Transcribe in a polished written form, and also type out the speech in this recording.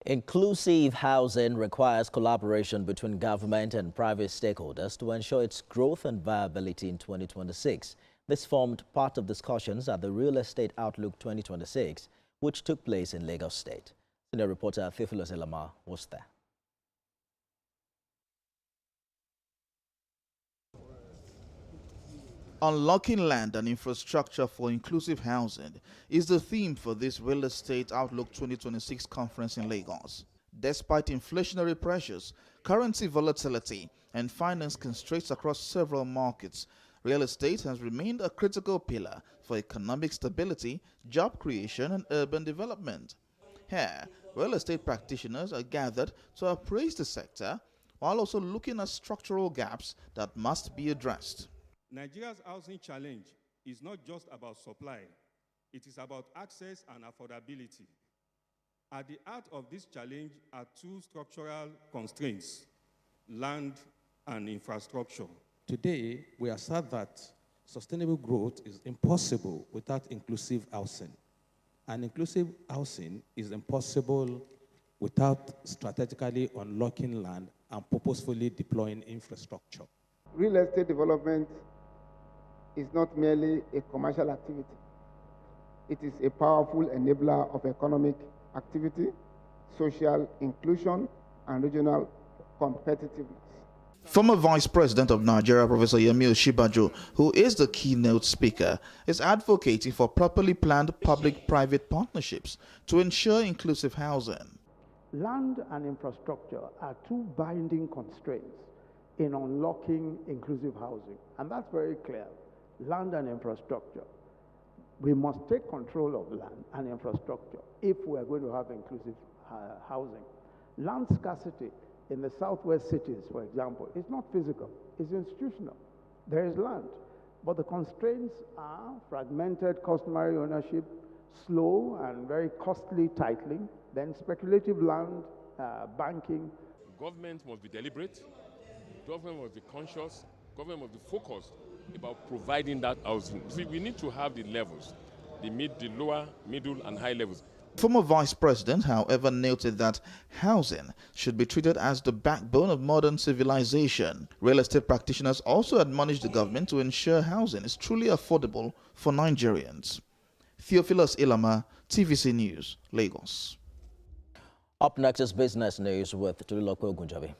Inclusive housing requires collaboration between government and private stakeholders to ensure its growth and viability in 2026. This formed part of discussions at the Real Estate Outlook 2026, which took place in Lagos State. Senior reporter Theophilus Elama was there. Unlocking land and infrastructure for inclusive housing is the theme for this Real Estate Outlook 2026 conference in Lagos. Despite inflationary pressures, currency volatility, and finance constraints across several markets, real estate has remained a critical pillar for economic stability, job creation, and urban development. Here, real estate practitioners are gathered to appraise the sector while also looking at structural gaps that must be addressed. Nigeria's housing challenge is not just about supply, it is about access and affordability. At the heart of this challenge are two structural constraints: land and infrastructure. Today, we assert that sustainable growth is impossible without inclusive housing. And inclusive housing is impossible without strategically unlocking land and purposefully deploying infrastructure. Real estate development is not merely a commercial activity. It is a powerful enabler of economic activity, social inclusion, and regional competitiveness. Former Vice President of Nigeria, Professor Yemi Osinbajo, who is the keynote speaker, is advocating for properly planned public-private partnerships to ensure inclusive housing. Land and infrastructure are two binding constraints in unlocking inclusive housing, and that's very clear. Land and infrastructure. We must take control of land and infrastructure if we are going to have inclusive housing. Land scarcity in the southwest cities, for example, is not physical, it's institutional. There is land, but the constraints are fragmented customary ownership, slow and very costly titling, then speculative land, banking. Government must be deliberate, government must be conscious, government must be focused about providing that housing. See, we need to have the levels, the lower, middle, and high levels. Former Vice President, however, noted that housing should be treated as the backbone of modern civilization. Real estate practitioners also admonished the government to ensure housing is truly affordable for Nigerians. Theophilus Elama, TVC News, Lagos. Up next is business news with Tulilokwe Ogunjabi.